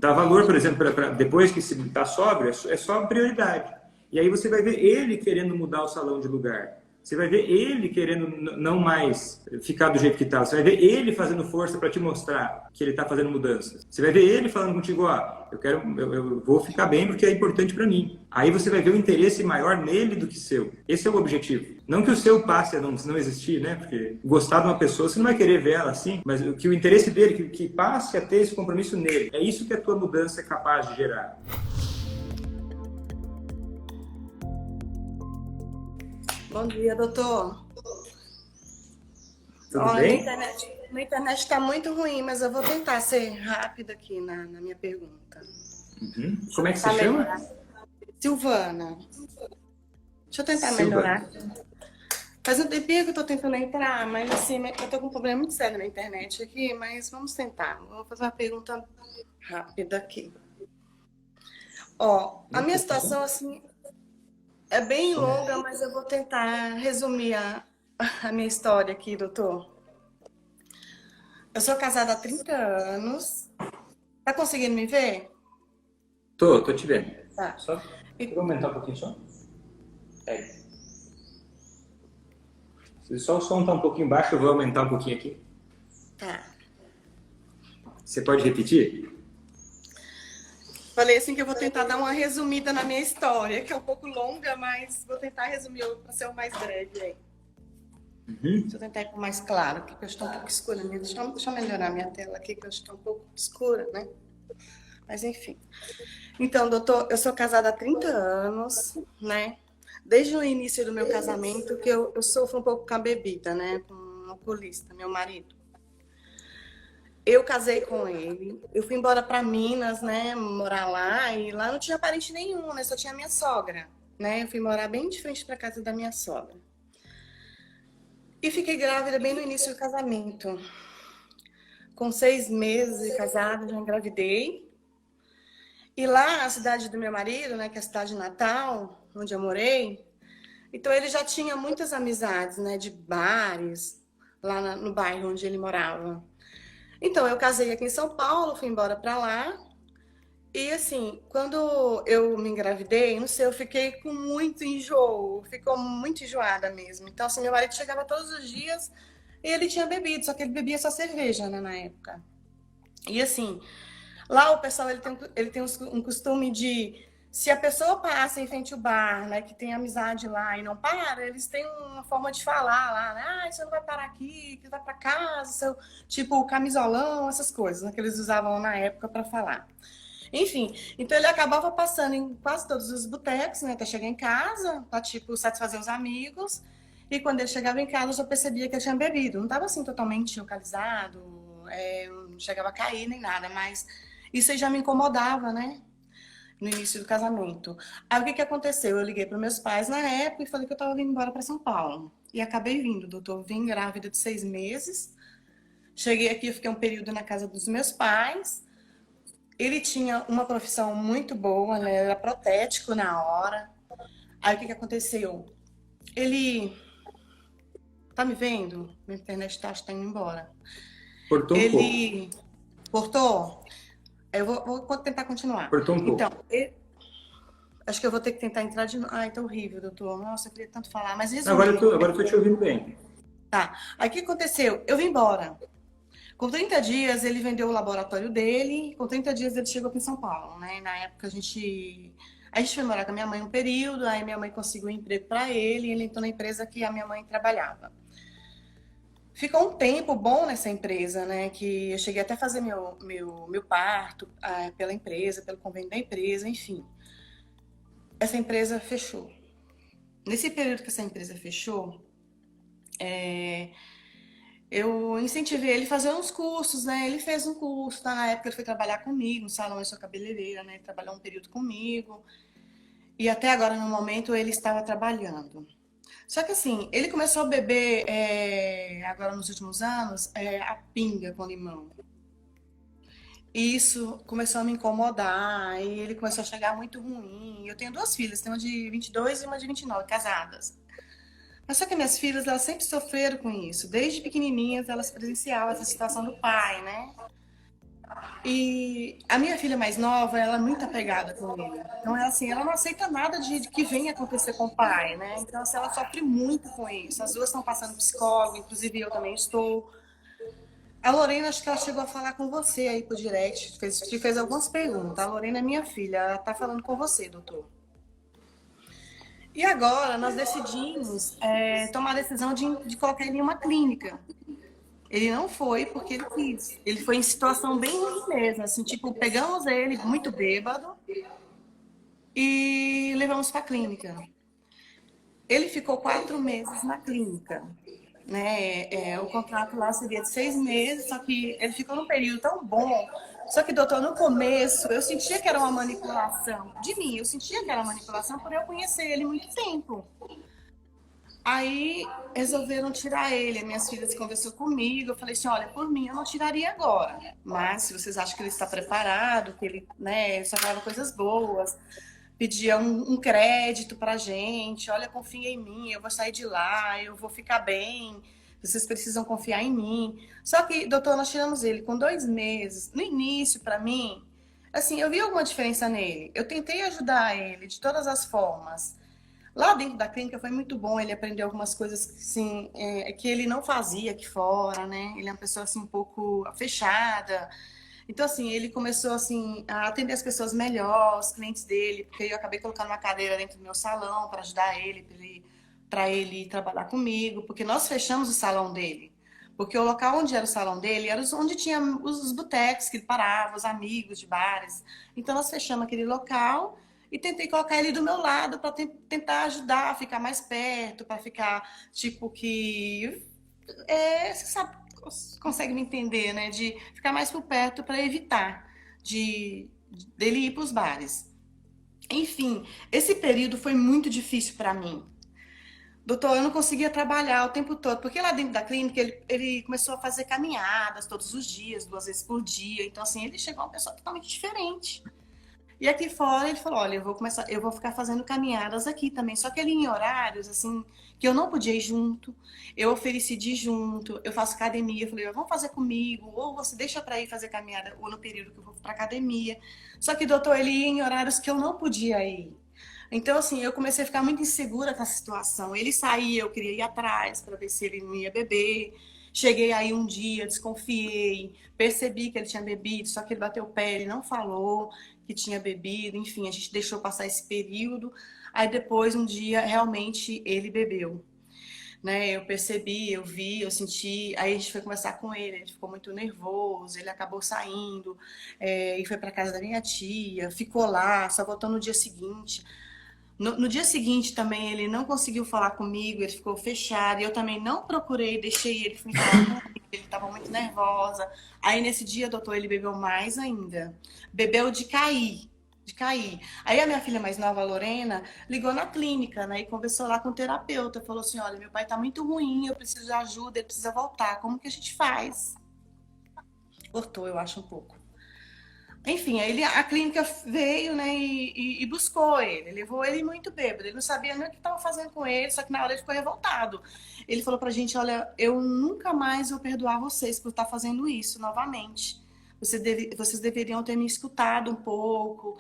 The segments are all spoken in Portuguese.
Dar valor, por exemplo, depois que se está sóbrio, é só prioridade. E aí você vai ver ele querendo mudar o salão de lugar. Você vai ver ele querendo não mais ficar do jeito que está. Você vai ver ele fazendo força para te mostrar que ele está fazendo mudanças. Você vai ver ele falando contigo, ó, eu vou ficar bem porque é importante para mim. Aí você vai ver o interesse maior nele do que seu. Esse é o objetivo. Não que o seu passe a não existir, né? Porque gostar de uma pessoa, você não vai querer ver ela assim, mas que o interesse dele, que passe a ter esse compromisso nele. É isso que a tua mudança é capaz de gerar. Bom dia, doutor. Tudo Olha, bem? minha internet está muito ruim, mas eu vou tentar ser rápida aqui na minha pergunta. Uhum. Como é que você chama? Silvana. Deixa eu tentar Silvana. melhorar. Faz um tempinho que eu estou tentando entrar, mas assim, eu estou com um problema muito sério na internet aqui, mas vamos tentar. Vou fazer uma pergunta rápida aqui. Ó, a minha situação, assim, é bem longa, mas eu vou tentar resumir a minha história aqui, doutor. Eu sou casada há 30 anos. Tá conseguindo me ver? Tô te vendo. Tá. Só vou aumentar um pouquinho só. Se só o som tá um pouquinho baixo, eu vou aumentar um pouquinho aqui. Tá. Você pode repetir? Falei assim que eu vou tentar dar uma resumida na minha história, que é um pouco longa, mas vou tentar resumir para ser o mais breve aí. Uhum. Deixa eu tentar ir com mais claro, porque eu estou um pouco escura. Deixa eu melhorar minha tela aqui, que eu estou um pouco escura, né? Mas enfim. Então, doutor, eu sou casada há 30 anos, né? Desde o início do meu casamento, que eu sofro um pouco com a bebida, né? Com um alcoolista, meu marido. Eu casei com ele, eu fui embora para Minas, né? Morar lá, e lá não tinha parente nenhum, né? Só tinha minha sogra, né? Eu fui morar bem de frente para casa da minha sogra. E fiquei grávida bem no início do casamento. Com 6 meses de casada, já engravidei. E lá, na cidade do meu marido, né, que é a cidade natal, onde eu morei, então ele já tinha muitas amizades, né, de bares, lá no bairro onde ele morava. Então, eu casei aqui em São Paulo, fui embora para lá. E assim, quando eu me engravidei, não sei, eu fiquei com muito enjoo, ficou muito enjoada mesmo. Então, assim, meu marido chegava todos os dias e ele tinha bebido, só que ele bebia só cerveja, né, na época. E assim, lá o pessoal ele tem um costume de, se a pessoa passa em frente ao bar, né, que tem amizade lá e não para, eles têm uma forma de falar lá, né? Ah, você não vai parar aqui, que vai para casa, seu, tipo camisolão, essas coisas, né, que eles usavam na época para falar. Enfim, então ele acabava passando em quase todos os botecos, né, até chegar em casa, para tipo satisfazer os amigos. E quando ele chegava em casa, eu já percebia que ele tinha bebido. Não estava assim totalmente localizado, não chegava a cair nem nada, mas isso aí já me incomodava, né? No início do casamento. Aí o que aconteceu? Eu liguei para meus pais na época e falei que eu estava vindo embora para São Paulo. E acabei vindo, doutor. Vim grávida de 6 meses. Cheguei aqui, eu fiquei um período na casa dos meus pais. Ele tinha uma profissão muito boa, né? Era protético na hora. Aí o que aconteceu? Ele... Tá me vendo? Minha internet tá indo embora. Cortou um pouco. Ele... Cortou? Eu vou tentar continuar. Cortou um pouco. Então, acho que eu vou ter que tentar entrar de novo. Ai, tá horrível, doutor. Nossa, eu queria tanto falar, mas resumindo. Agora eu tô te ouvindo bem. Tá. Aí o que aconteceu? Eu vim embora. Com 30 dias, ele vendeu o laboratório dele. Com 30 dias, ele chegou aqui em São Paulo, né? Na época, a gente foi morar com a minha mãe um período. Aí, minha mãe conseguiu um emprego para ele. E ele entrou na empresa que a minha mãe trabalhava. Ficou um tempo bom nessa empresa, né? Que eu cheguei até a fazer meu parto pela empresa, pelo convênio da empresa, enfim. Essa empresa fechou. Nesse período que essa empresa fechou, eu incentivei ele a fazer uns cursos, né? Ele fez um curso, tá? Na época ele foi trabalhar comigo, no salão Eu Sou Cabeleireira, né? Ele trabalhou um período comigo. E até agora, no momento, ele estava trabalhando. Só que assim, ele começou a beber, agora nos últimos anos, a pinga com limão. E isso começou a me incomodar, e ele começou a chegar muito ruim. Eu tenho 2 filhas, tenho uma de 22 e uma de 29, casadas. Mas só que minhas filhas, elas sempre sofreram com isso. Desde pequenininhas, elas presenciavam essa situação do pai, né? E a minha filha mais nova, ela é muito apegada com ele. Então, é assim, ela não aceita nada de que venha acontecer com o pai, né? Então, assim, ela sofre muito com isso. As duas estão passando psicólogo, inclusive eu também estou. A Lorena, acho que ela chegou a falar com você aí por direct, te fez algumas perguntas. A Lorena é minha filha, ela tá falando com você, doutor. E agora nós decidimos tomar a decisão de colocar ele em uma clínica. Ele não foi porque ele quis. Ele foi em situação bem ruim mesmo, assim, tipo, pegamos ele muito bêbado e levamos para a clínica. Ele ficou 4 meses na clínica, né? O contrato lá seria de 6 meses, só que ele ficou num período tão bom. Só que, doutor, no começo eu sentia que era uma manipulação de mim, eu sentia que era uma manipulação por eu conhecer ele muito tempo. Aí resolveram tirar ele. As minhas filhas conversou comigo. Eu falei assim: olha, por mim eu não tiraria agora. Mas se vocês acham que ele está preparado, que ele, né, só falava coisas boas, pedia um crédito pra gente, olha, confia em mim, eu vou sair de lá, eu vou ficar bem, vocês precisam confiar em mim. Só que, doutor, nós tiramos ele com 2 meses. No início, pra mim, assim, eu vi alguma diferença nele. Eu tentei ajudar ele de todas as formas. Lá dentro da clínica foi muito bom, ele aprendeu algumas coisas assim, que ele não fazia aqui fora, né? Ele é uma pessoa assim um pouco fechada. Então assim, ele começou assim a atender as pessoas melhor, os clientes dele, porque eu acabei colocando uma cadeira dentro do meu salão para ajudar ele, para ele trabalhar comigo, porque nós fechamos o salão dele. Porque o local onde era o salão dele era onde tinha os botecos que ele parava, os amigos de bares. Então nós fechamos aquele local e tentei colocar ele do meu lado para tentar ajudar a ficar mais perto, para ficar tipo que você sabe, consegue me entender, né? De ficar mais por perto para evitar dele ir para os bares. Enfim, esse período foi muito difícil para mim. Doutor, eu não conseguia trabalhar o tempo todo, porque lá dentro da clínica ele começou a fazer caminhadas todos os dias, 2 vezes por dia. Então, assim, ele chegou a uma pessoa totalmente diferente. E aqui fora ele falou: olha, eu vou ficar fazendo caminhadas aqui também, só que ele em horários assim que eu não podia ir junto. Eu ofereci de ir junto, eu faço academia, eu falei: vamos fazer comigo, ou você deixa para ir fazer caminhada ou no período que eu vou para academia. Só que, doutor, ele ia em horários que eu não podia ir. Então, assim, eu comecei a ficar muito insegura com a situação. Ele saía, eu queria ir atrás para ver se ele não ia beber. Cheguei aí um dia, desconfiei, percebi que ele tinha bebido, só que ele bateu o pé, ele não falou que tinha bebido, enfim, a gente deixou passar esse período. Aí depois, um dia, realmente ele bebeu, né? Eu percebi, eu vi, eu senti. Aí a gente foi conversar com ele ficou muito nervoso, ele acabou saindo, e foi para casa da minha tia, ficou lá, só voltou no dia seguinte. No dia seguinte também ele não conseguiu falar comigo, ele ficou fechado, e eu também não procurei, deixei ele falar comigo, ele estava muito nervosa. Aí nesse dia, doutor, ele bebeu mais ainda. Bebeu de cair, de cair. Aí a minha filha mais nova, a Lorena, ligou na clínica, né, e conversou lá com o terapeuta, falou assim: olha, meu pai tá muito ruim, eu preciso de ajuda, ele precisa voltar, como que a gente faz? Cortou, eu acho, um pouco. Enfim, aí a clínica veio, né, e buscou ele, levou ele muito bêbado, ele não sabia nem o que estava fazendo com ele, só que na hora ele ficou revoltado. Ele falou pra gente: olha, eu nunca mais vou perdoar vocês por estar fazendo isso novamente. Vocês deveriam ter me escutado um pouco.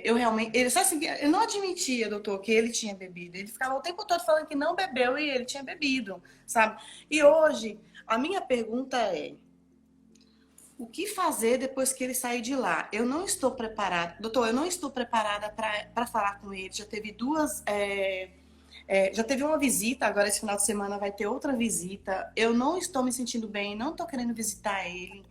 Eu realmente. Ele só assim, ele não admitia, doutor, que ele tinha bebido. Ele ficava o tempo todo falando que não bebeu e ele tinha bebido, sabe? E hoje, a minha pergunta é: o que fazer depois que ele sair de lá? Eu não estou preparada, doutor, eu não estou preparada para falar com ele. Já teve já teve uma visita, agora esse final de semana vai ter outra visita. Eu não estou me sentindo bem, não estou querendo visitar ele.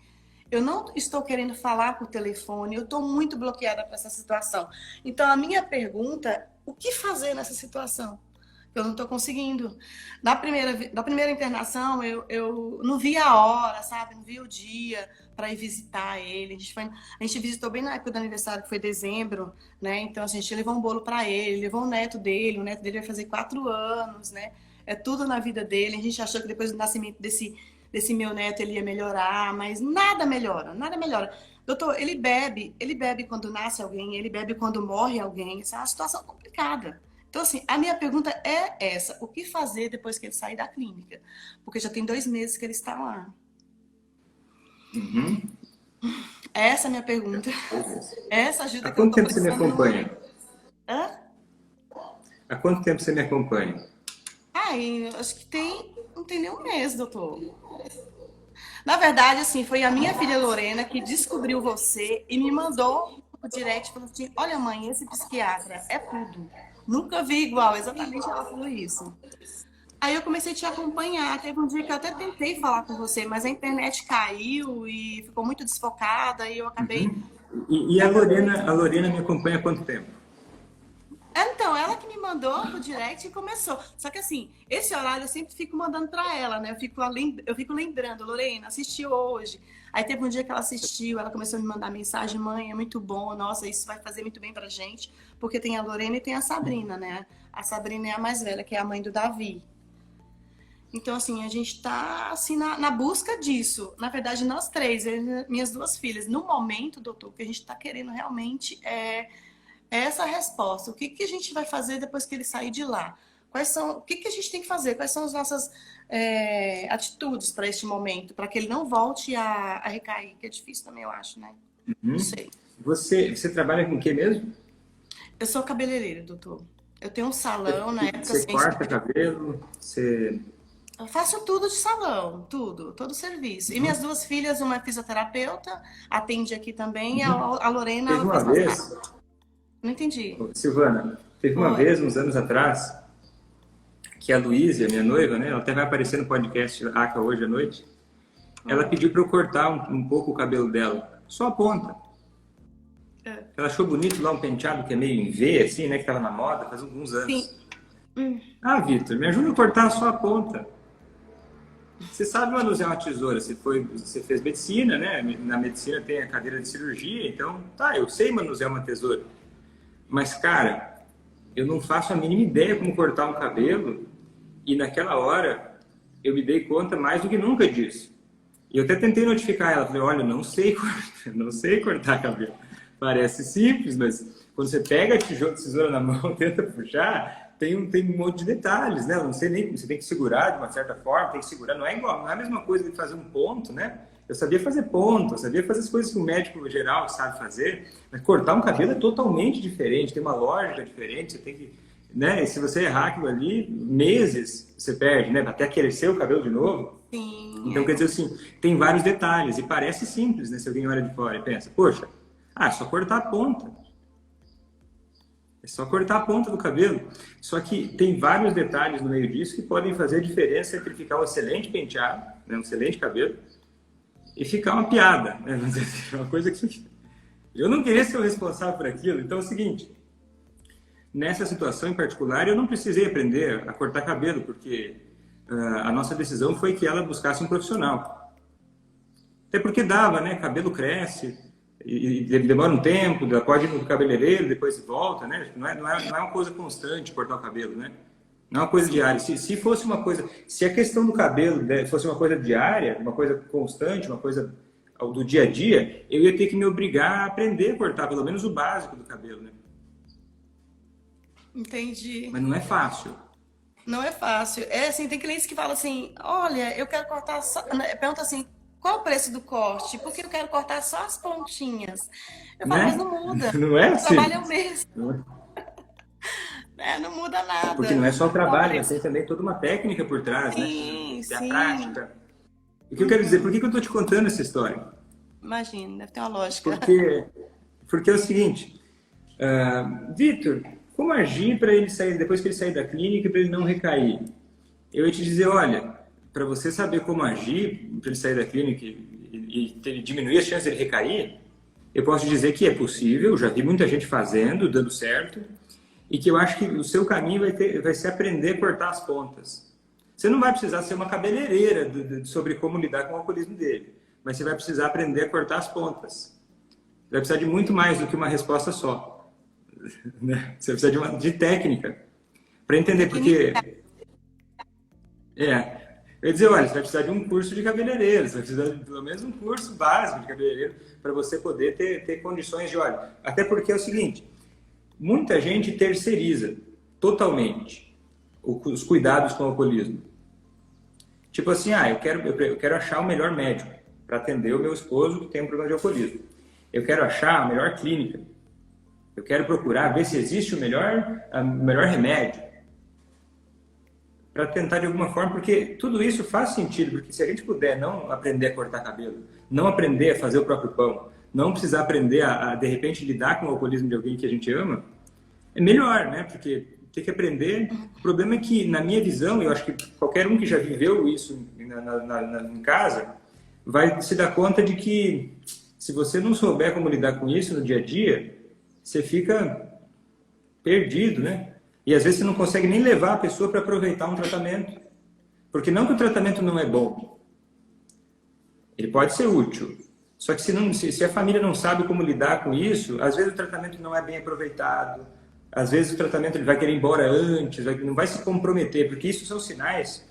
Eu não estou querendo falar por telefone, eu estou muito bloqueada para essa situação. Então, a minha pergunta: o que fazer nessa situação? Eu não estou conseguindo. Na primeira internação, eu não vi a hora, sabe? Não vi o dia para ir visitar ele. A gente visitou bem na época do aniversário, que foi dezembro, né? Então, a gente levou um bolo para ele, levou o neto dele vai fazer 4 anos, né? É tudo na vida dele. A gente achou que depois do nascimento desse meu neto ele ia melhorar, mas nada melhora, nada melhora. Doutor, ele bebe quando nasce alguém, ele bebe quando morre alguém. Essa é uma situação complicada. Então, assim, a minha pergunta é essa: o que fazer depois que ele sair da clínica? Porque já tem 2 meses que ele está lá. Uhum. Essa é a minha pergunta. Essa Há ajuda que eu quanto estou tempo você me precisando no acompanha? momento. Hã? Há quanto tempo você me acompanha? Ai, acho que não tem nem um mês, doutor. Na verdade, assim, foi a minha filha Lorena que descobriu você e me mandou o direct e falou assim: olha, mãe, esse psiquiatra é tudo. Nunca vi igual, exatamente ela falou isso. Aí eu comecei a te acompanhar. Teve um dia que eu até tentei falar com você, mas a internet caiu e ficou muito desfocada e eu acabei. Uhum. E a Lorena me acompanha há quanto tempo? Então, ela que me mandou pro direct e começou. Só que assim, esse horário eu sempre fico mandando pra ela, né? Eu fico lembrando, Lorena, assistiu hoje. Aí teve um dia que ela assistiu, ela começou a me mandar mensagem: mãe, é muito bom, nossa, isso vai fazer muito bem pra gente. Porque tem a Lorena e tem a Sabrina, né? A Sabrina é a mais velha, que é a mãe do Davi. Então, assim, a gente tá assim, na busca disso. Na verdade, nós três, minhas duas filhas. No momento, doutor, o que a gente tá querendo realmente é essa a resposta. O que que a gente vai fazer depois que ele sair de lá? O que que a gente tem que fazer? Quais são as nossas atitudes para este momento, para que ele não volte a recair? Que é difícil também, eu acho, né? Não Uhum. sei. Você trabalha com o que mesmo? Eu sou cabeleireira, doutor. Eu tenho um salão, na época, Você assim, corta cabelo? Você... eu faço tudo de salão, tudo, todo serviço. E minhas duas filhas, uma é fisioterapeuta, atende aqui também, e a Lorena, Teve ela uma faz massagem. vez, Não entendi. Silvana, teve uma Oi. vez, uns anos atrás, que a Luísa, minha noiva, né? Ela até vai aparecer no podcast ACA hoje à noite. Ela Hum. pediu para eu cortar um pouco o cabelo dela, só a ponta. É. Ela achou bonito lá um penteado que é meio em V, assim, né? Que tava na moda faz alguns Sim. anos. Ah, Vitor, me ajuda a cortar só a ponta. Você sabe manusear uma tesoura, você fez medicina, né? Na medicina tem a cadeira de cirurgia, então, tá, eu sei manusear uma tesoura. Mas, cara, eu não faço a mínima ideia como cortar um cabelo e naquela hora eu me dei conta mais do que nunca disso. E eu até tentei notificar ela, falei, olha, não sei cortar, não sei cortar cabelo. Parece simples, mas quando você pega a tesoura na mão, tenta puxar, tem um monte de detalhes, né? Eu não sei nem, você tem que segurar de uma certa forma, tem que segurar, não é igual, não é a mesma coisa que fazer um ponto, né? Eu sabia fazer ponto, eu sabia fazer as coisas que o médico geral sabe fazer, mas cortar um cabelo é totalmente diferente, tem uma lógica diferente, você tem que, né? E se você errar aquilo ali, meses você perde, né? Até crescer o cabelo de novo. Sim, Então, quer dizer assim, tem vários detalhes e parece simples, né? Se alguém olha de fora e pensa, poxa, é só cortar a ponta. É só cortar a ponta do cabelo. Só que tem vários detalhes no meio disso que podem fazer a diferença entre ficar um excelente penteado, né? Um excelente cabelo, e ficar uma piada, né? Uma coisa que eu não queria ser o responsável por aquilo. Então é o seguinte, nessa situação em particular, eu não precisei aprender a cortar cabelo, porque a nossa decisão foi que ela buscasse um profissional. Até porque dava, né? Cabelo cresce, e demora um tempo, pode ir no cabeleireiro, depois volta, né? Não é uma coisa constante cortar o cabelo, né? Não é uma coisa diária. Se fosse uma coisa, se a questão do cabelo fosse uma coisa diária, uma coisa constante, uma coisa do dia a dia, eu ia ter que me obrigar a aprender a cortar pelo menos o básico do cabelo, né? entendi. Mas não é fácil. Não é fácil. É assim, tem clientes que falam assim: olha, eu quero cortar só. Pergunta assim: qual o preço do corte? Porque eu quero cortar só as pontinhas. Eu falo, mas Né? não muda. Não é O trabalho é assim. o mesmo, né? Não muda Porque não é nada. só o Qual o trabalho, mas preço? tem também toda uma técnica por trás, né? Sim, Tem a sim. prática. O que eu quero dizer? Por que eu estou te contando essa história? Imagina, deve ter uma lógica. Porque, porque é o seguinte, Vitor, como agir para ele sair, depois que ele sair da clínica, para ele não recair? Eu ia te dizer, olha, para você saber como agir, para ele sair da clínica e diminuir as chances de ele recair, eu posso dizer que é possível, já vi muita gente fazendo, dando certo, e que eu acho que o seu caminho vai ser aprender a cortar as pontas. Você não vai precisar ser uma cabeleireira sobre como lidar com o alcoolismo dele, mas você vai precisar aprender a cortar as pontas. Você vai precisar de muito mais do que uma resposta só. Né? Você precisa de técnica para entender, porque... Eu ia dizer, olha, você vai precisar de um curso de cabeleireiro, você vai precisar de pelo menos um curso básico de cabeleireiro para você poder ter condições de, olha, até porque é o seguinte, muita gente terceiriza totalmente os cuidados com o alcoolismo. Tipo assim, eu quero achar o melhor médico para atender o meu esposo que tem um problema de alcoolismo. Eu quero achar a melhor clínica. Eu quero procurar, ver se existe o melhor remédio. Para tentar de alguma forma, porque tudo isso faz sentido, porque se a gente puder não aprender a cortar cabelo, não aprender a fazer o próprio pão, não precisar aprender a de repente, lidar com o alcoolismo de alguém que a gente ama, é melhor, né? Porque tem que aprender. O problema é que, na minha visão, eu acho que qualquer um que já viveu isso em casa, vai se dar conta de que, se você não souber como lidar com isso no dia a dia, você fica perdido, né? E às vezes você não consegue nem levar a pessoa para aproveitar um tratamento. Porque não que o tratamento não é bom. Ele pode ser útil. Só que se a família não sabe como lidar com isso, às vezes o tratamento não é bem aproveitado. Às vezes o tratamento ele vai querer ir embora antes, não vai se comprometer. Porque isso são sinais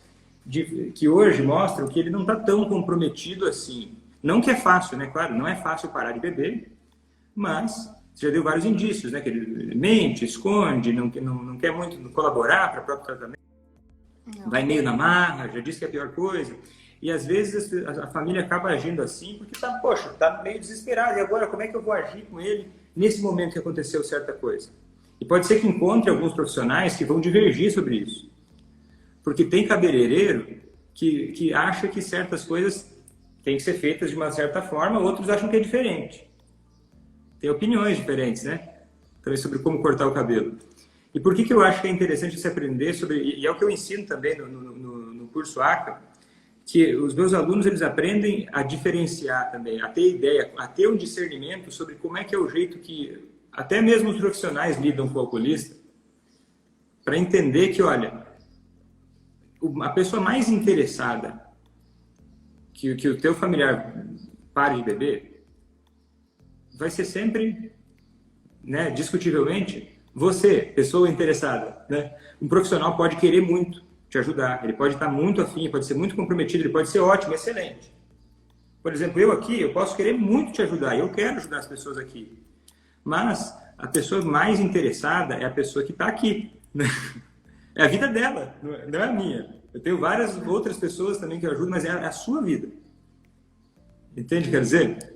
que hoje mostram que ele não está tão comprometido assim. Não que é fácil, né? Claro, não é fácil parar de beber, mas... Você já deu vários indícios, né? Que ele mente, esconde, não quer muito colaborar para o próprio tratamento. Não. Vai meio na marra, já disse que é a pior coisa. E às vezes a família acaba agindo assim porque tá meio desesperado. E agora, como é que eu vou agir com ele nesse momento que aconteceu certa coisa? E pode ser que encontre alguns profissionais que vão divergir sobre isso. Porque tem cabeleireiro que acha que certas coisas têm que ser feitas de uma certa forma, outros acham que é diferente. Tem opiniões diferentes, né? Também sobre como cortar o cabelo. E por que eu acho que é interessante se aprender sobre... E é o que eu ensino também no curso ACA, que os meus alunos, eles aprendem a diferenciar também, a ter ideia, a ter um discernimento sobre como é que é o jeito que até mesmo os profissionais lidam com o alcoolista, para entender que, olha, a pessoa mais interessada que o teu familiar pare de beber, vai ser sempre, né, discutivelmente, você, pessoa interessada, né? Um profissional pode querer muito te ajudar, ele pode estar muito afim, pode ser muito comprometido, ele pode ser ótimo, excelente. Por exemplo, eu aqui, eu posso querer muito te ajudar, eu quero ajudar as pessoas aqui. Mas a pessoa mais interessada é a pessoa que está aqui, né? É a vida dela, não é a minha. Eu tenho várias outras pessoas também que eu ajudo, mas é a sua vida. Entende o que quer dizer?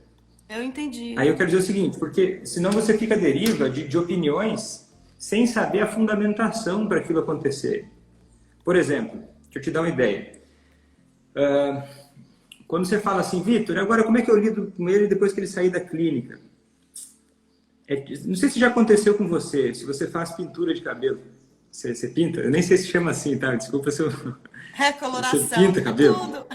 Eu entendi. Aí eu quero dizer o seguinte, porque senão você fica à deriva de opiniões sem saber a fundamentação para aquilo acontecer. Por exemplo, deixa eu te dar uma ideia. Quando você fala assim, Vitor, agora como é que eu lido com ele depois que ele sair da clínica? Não sei se já aconteceu com você, se você faz pintura de cabelo. Você pinta? Eu nem sei se chama assim, tá? Desculpa se eu... Recoloração. Você pinta cabelo? Tudo.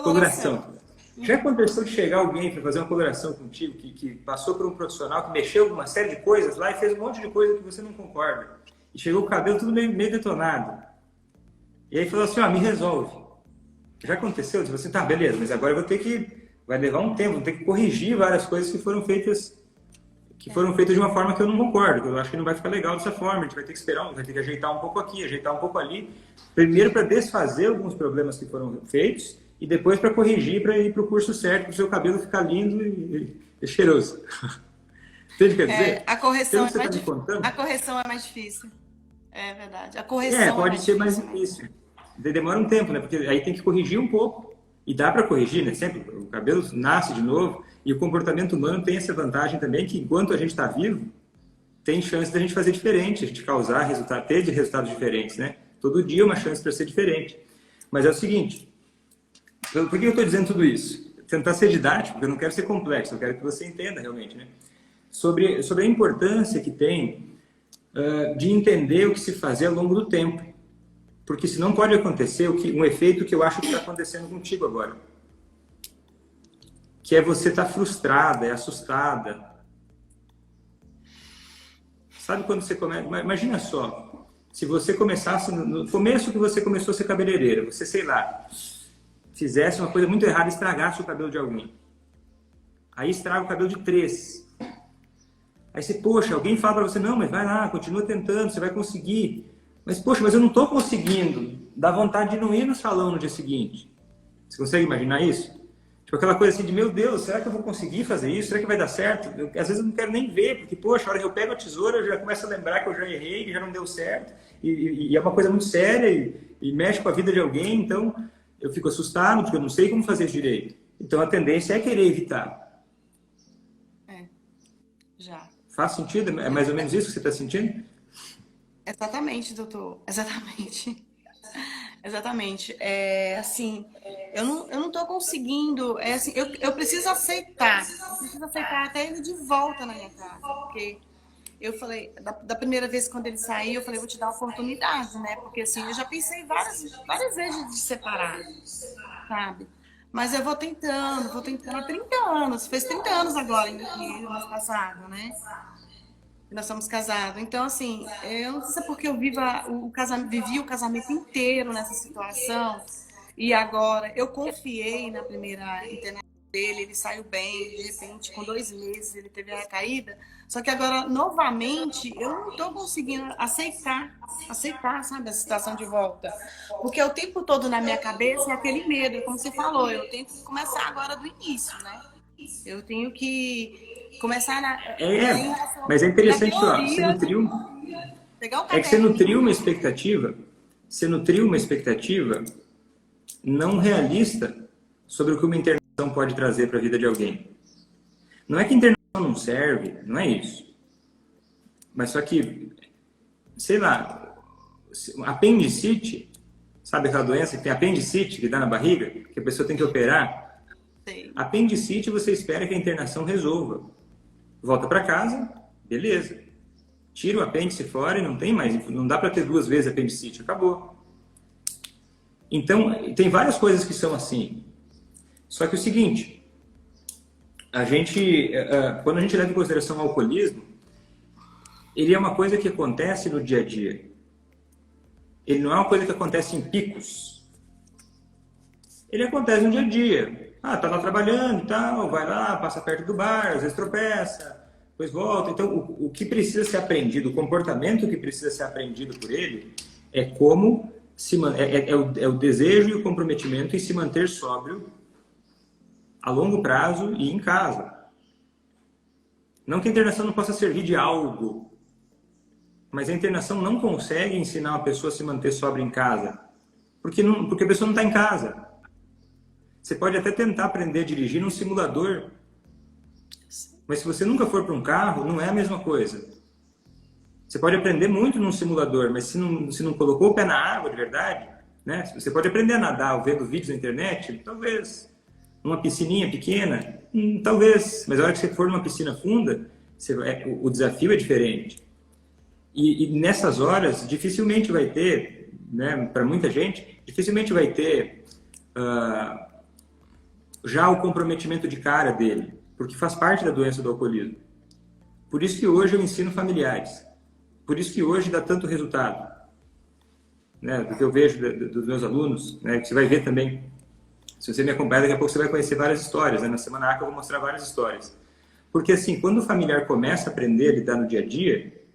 Coloração. Já aconteceu de chegar alguém para fazer uma coloração contigo que passou por um profissional que mexeu com uma série de coisas lá e fez um monte de coisa que você não concorda. E chegou o cabelo tudo meio detonado. E aí falou assim, me resolve. Já aconteceu? Disse assim, tá, beleza, mas agora eu vou ter que... Vai levar um tempo, vou ter que corrigir várias coisas que foram feitas de uma forma que eu não concordo, que eu acho que não vai ficar legal dessa forma, a gente vai ter que esperar, vai ter que ajeitar um pouco aqui, ajeitar um pouco ali. Primeiro para desfazer alguns problemas que foram feitos, e depois para corrigir, para ir para o curso certo, para o seu cabelo ficar lindo e cheiroso. Entende o que quer dizer? A correção, a correção é mais difícil. É verdade. A correção pode ser mais difícil. Demora um tempo, né? Porque aí tem que corrigir um pouco. E dá para corrigir, né? Sempre o cabelo nasce de novo. E o comportamento humano tem essa vantagem também, que enquanto a gente está vivo, tem chance da gente fazer diferente, a gente causar resultado, ter resultados diferentes, né? Todo dia é uma chance para ser diferente. Mas é o seguinte... Por que eu estou dizendo tudo isso? Tentar ser didático, porque eu não quero ser complexo, eu quero que você entenda realmente, né? Sobre a importância que tem de entender o que se fazer ao longo do tempo. Porque senão pode acontecer um efeito que eu acho que está acontecendo contigo agora. Que é você estar frustrada, assustada. Sabe quando você começa... Imagina só, se você começasse, no começo que você começou a ser cabeleireira, você, sei lá... fizesse uma coisa muito errada e estragasse o cabelo de alguém. Aí estraga o cabelo de 3. Aí você, poxa, alguém fala para você, não, mas vai lá, continua tentando, você vai conseguir. Mas, poxa, mas eu não estou conseguindo. Dá vontade de não ir no salão no dia seguinte. Você consegue imaginar isso? Tipo aquela coisa assim de, meu Deus, será que eu vou conseguir fazer isso? Será que vai dar certo? Às vezes eu não quero nem ver, porque, poxa, a hora que eu pego a tesoura, eu já começo a lembrar que eu já errei, que já não deu certo. E é uma coisa muito séria e mexe com a vida de alguém, então... Eu fico assustado porque eu não sei como fazer isso direito. Então a tendência é querer evitar. Já. Faz sentido? É mais ou menos isso que você está sentindo? Exatamente, doutor. Exatamente. Exatamente. É, assim, eu não tô conseguindo. É, assim, eu preciso aceitar. Eu preciso aceitar até ele de volta na minha casa. Porque eu falei, da primeira vez quando ele saiu, eu falei, vou te dar uma oportunidade, né? Porque assim, eu já pensei várias vezes de separar, sabe? Mas eu vou tentando há 30 anos. Fez 30 anos agora, no mês passado, né? Nós somos casados. Então, assim, eu não sei se é porque eu vivi o casamento inteiro nessa situação. E agora, eu confiei na primeira internação dele, ele saiu bem, de repente, com 2 meses, ele teve a caída. Só que agora, novamente, eu não estou conseguindo aceitar, sabe, a situação de volta. Porque o tempo todo na minha cabeça é aquele medo, como você falou, eu tenho que começar agora do início, né? Eu tenho que começar Mas é na interessante, ó, você teoria, nutriu, pegar um é que você caderninho. você nutriu uma expectativa não realista sobre o que uma internação pode trazer para a vida de alguém. Não é que a internação não serve, não é isso. Mas só que, sei lá, apendicite, sabe aquela doença que tem apendicite, que dá na barriga, que a pessoa tem que operar? Sei. Apendicite você espera que a internação resolva. Volta para casa, beleza. Tira o apêndice fora e não tem mais, não dá para ter 2 vezes apendicite, acabou. Então, tem várias coisas que são assim. Só que é o seguinte, quando a gente leva em consideração o alcoolismo, ele é uma coisa que acontece no dia a dia. Ele não é uma coisa que acontece em picos. Ele acontece no dia a dia. Ah, tá lá trabalhando e tal, vai lá, passa perto do bar, às vezes tropeça, depois volta. Então, o que precisa ser aprendido, o comportamento que precisa ser aprendido por ele, é como é o desejo e o comprometimento em se manter sóbrio a longo prazo e em casa. Não que a internação não possa servir de algo, mas a internação não consegue ensinar uma pessoa a se manter sóbria em casa, porque a pessoa não está em casa. Você pode até tentar aprender a dirigir num simulador, mas se você nunca for para um carro, não é a mesma coisa. Você pode aprender muito num simulador, mas se não colocou o pé na água de verdade, né? Você pode aprender a nadar vendo vídeos na internet, talvez. Numa piscininha pequena, talvez. Mas a hora que você for numa piscina funda, o desafio é diferente. E nessas horas, dificilmente vai ter, né, para muita gente, dificilmente vai ter já o comprometimento de cara dele, porque faz parte da doença do alcoolismo. Por isso que hoje eu ensino familiares. Por isso que hoje dá tanto resultado. Né, do que eu vejo dos meus alunos, né, que você vai ver também. Se você me acompanhar, daqui a pouco você vai conhecer várias histórias. Né? Na Semana ACA eu vou mostrar várias histórias. Porque assim, quando o familiar começa a aprender a lidar no dia a dia,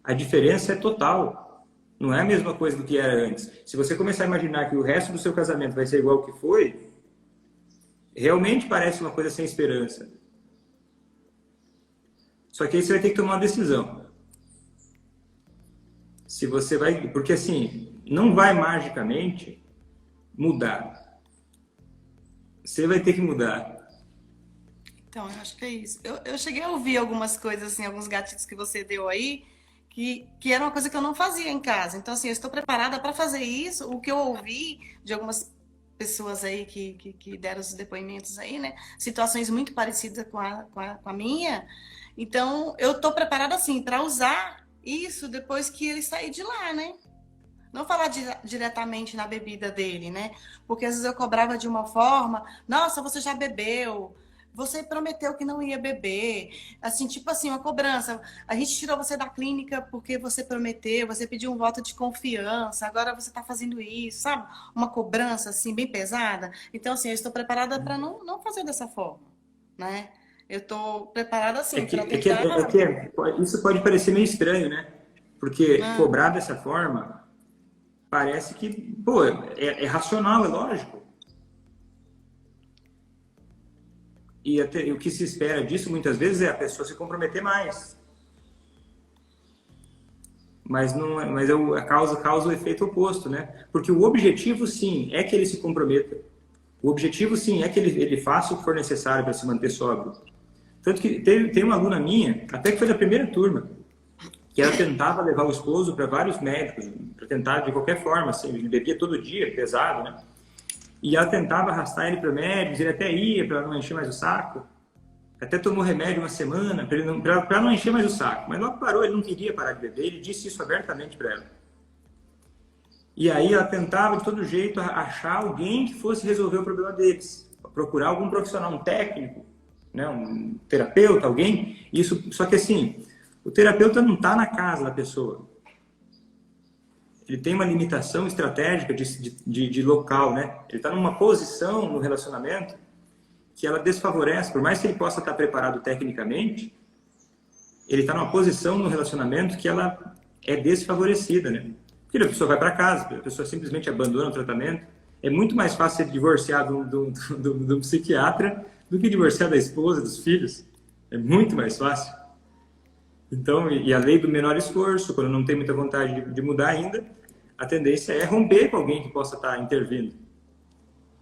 a diferença é total. Não é a mesma coisa do que era antes. Se você começar a imaginar que o resto do seu casamento vai ser igual ao que foi, realmente parece uma coisa sem esperança. Só que aí você vai ter que tomar uma decisão. Se você vai... Porque assim, não vai magicamente mudar. Você vai ter que mudar. Então, eu acho que é isso. Eu cheguei a ouvir algumas coisas, assim, alguns gatilhos que você deu aí, que era uma coisa que eu não fazia em casa. Então, assim, eu estou preparada para fazer isso. O que eu ouvi de algumas pessoas aí que deram os depoimentos aí, né? Situações muito parecidas com a minha. Então, eu estou preparada, assim, para usar isso depois que ele sair de lá, né? Não falar diretamente na bebida dele, né? Porque às vezes eu cobrava de uma forma, nossa, você já bebeu, você prometeu que não ia beber. Assim, tipo assim, uma cobrança. A gente tirou você da clínica porque você prometeu, você pediu um voto de confiança, agora você está fazendo isso, sabe? Uma cobrança, assim, bem pesada. Então, assim, eu estou preparada para não fazer dessa forma, né? Eu estou preparada, assim, para tentar... Isso pode parecer meio estranho, né? Porque cobrar dessa forma parece que, pô, é racional, é lógico. E o que se espera disso, muitas vezes, é a pessoa se comprometer mais. Mas a causa o efeito oposto, né? Porque o objetivo, sim, é que ele se comprometa. O objetivo, sim, é que ele faça o que for necessário para se manter sóbrio. Tanto que tem uma aluna minha, até que foi da primeira turma, que ela tentava levar o esposo para vários médicos, para tentar de qualquer forma, assim, ele bebia todo dia, pesado, né? E ela tentava arrastar ele para médicos, ele até ia para não encher mais o saco, até tomou remédio uma semana para não encher mais o saco, mas logo parou, ele não queria parar de beber, ele disse isso abertamente para ela. E aí ela tentava de todo jeito achar alguém que fosse resolver o problema deles, procurar algum profissional, um técnico, né, um terapeuta, alguém. Isso, só que assim, o terapeuta não está na casa da pessoa. Ele tem uma limitação estratégica de local, né? Ele está numa posição no relacionamento que ela desfavorece, por mais que ele possa estar preparado tecnicamente, ele está numa posição no relacionamento que ela é desfavorecida, né? Porque a pessoa vai para casa, a pessoa simplesmente abandona o tratamento. É muito mais fácil ser divorciado do psiquiatra do que divorciar da esposa, dos filhos. É muito mais fácil. Então, e a lei do menor esforço, quando não tem muita vontade de mudar ainda, a tendência é romper com alguém que possa estar intervindo.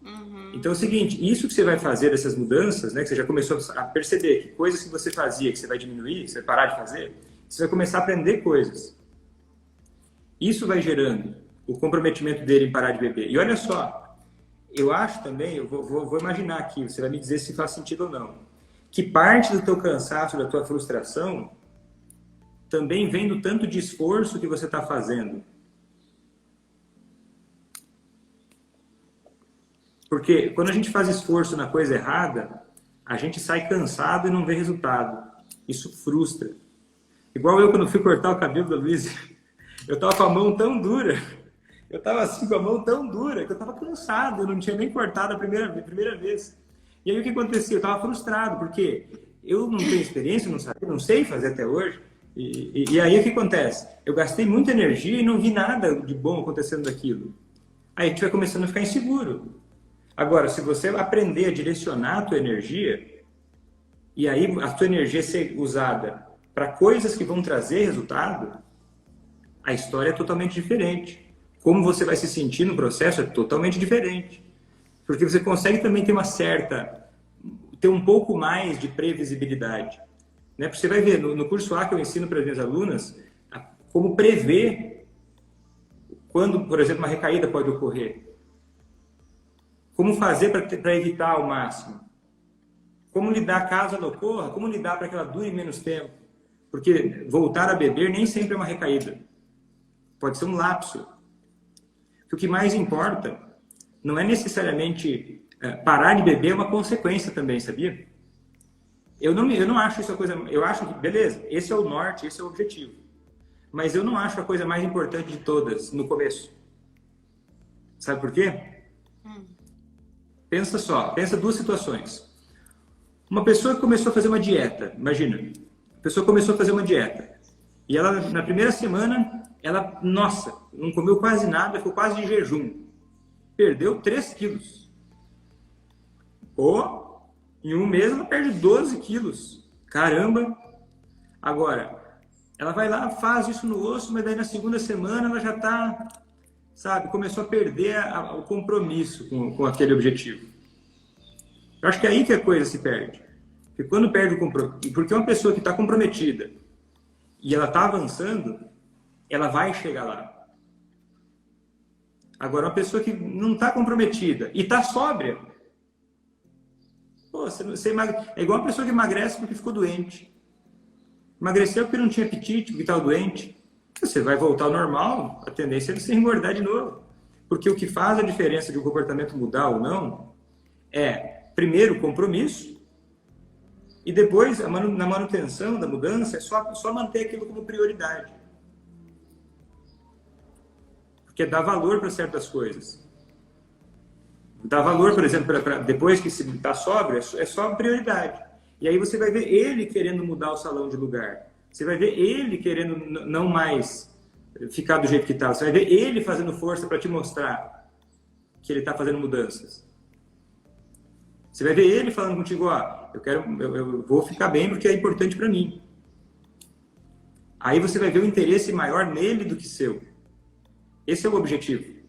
Uhum. Então é o seguinte, isso que você vai fazer, essas mudanças, né, que você já começou a perceber que coisas que você fazia, que você vai diminuir, que você vai parar de fazer, você vai começar a aprender coisas. Isso vai gerando o comprometimento dele em parar de beber. E olha só, eu acho também, eu vou imaginar aqui, você vai me dizer se faz sentido ou não, que parte do teu cansaço, da tua frustração, também vem do tanto de esforço que você está fazendo. Porque quando a gente faz esforço na coisa errada, a gente sai cansado e não vê resultado. Isso frustra. Igual eu, quando fui cortar o cabelo da Luísa, eu estava com a mão tão dura, eu estava assim com a mão tão dura, que eu estava cansado, eu não tinha nem cortado a primeira vez. E aí o que acontecia? Eu estava frustrado, porque eu não tenho experiência, não sabia, não sei fazer até hoje. E aí o que acontece? Eu gastei muita energia e não vi nada de bom acontecendo daquilo. Aí a gente vai começando a ficar inseguro. Agora, se você aprender a direcionar a tua energia, e aí a tua energia ser usada para coisas que vão trazer resultado, a história é totalmente diferente. Como você vai se sentir no processo é totalmente diferente. Porque você consegue também ter um pouco mais de previsibilidade. Né? Porque você vai ver, no curso A que eu ensino para as minhas alunas, como prever quando, por exemplo, uma recaída pode ocorrer. Como fazer para evitar ao máximo. Como lidar caso ela ocorra, como lidar para que ela dure menos tempo. Porque voltar a beber nem sempre é uma recaída. Pode ser um lapso. O que mais importa não é necessariamente parar de beber, é uma consequência também, sabia? Eu não acho isso a coisa... Eu acho que, beleza, esse é o norte, esse é o objetivo. Mas eu não acho a coisa mais importante de todas no começo. Sabe por quê? Pensa só, pensa duas situações. Uma pessoa que começou a fazer uma dieta, imagina. A pessoa começou a fazer uma dieta. E ela, na primeira semana, ela, nossa, não comeu quase nada, ficou quase de jejum. Perdeu 3 quilos. Ou, em um mês, ela perde 12 quilos. Caramba! Agora, ela vai lá, faz isso no osso, mas daí na segunda semana ela já está, sabe, começou a perder o compromisso com aquele objetivo. Eu acho que é aí que a coisa se perde. Porque quando perde o compromisso, porque uma pessoa que está comprometida e ela está avançando, ela vai chegar lá. Agora, uma pessoa que não está comprometida e está sóbria, pô, é igual uma pessoa que emagrece porque ficou doente. Emagreceu porque não tinha apetite, porque estava doente. Você vai voltar ao normal, a tendência é você engordar de novo. Porque o que faz a diferença de um comportamento mudar ou não é, primeiro, o compromisso, e depois, na manutenção da mudança, é só manter aquilo como prioridade. Porque dá valor para certas coisas. Dá valor, por exemplo, depois que se está sóbrio, é só prioridade. E aí você vai ver ele querendo mudar o salão de lugar. Você vai ver ele querendo não mais ficar do jeito que está. Você vai ver ele fazendo força para te mostrar que ele está fazendo mudanças. Você vai ver ele falando contigo, ó, eu vou ficar bem porque é importante para mim. Aí você vai ver o interesse maior nele do que seu. Esse é o objetivo.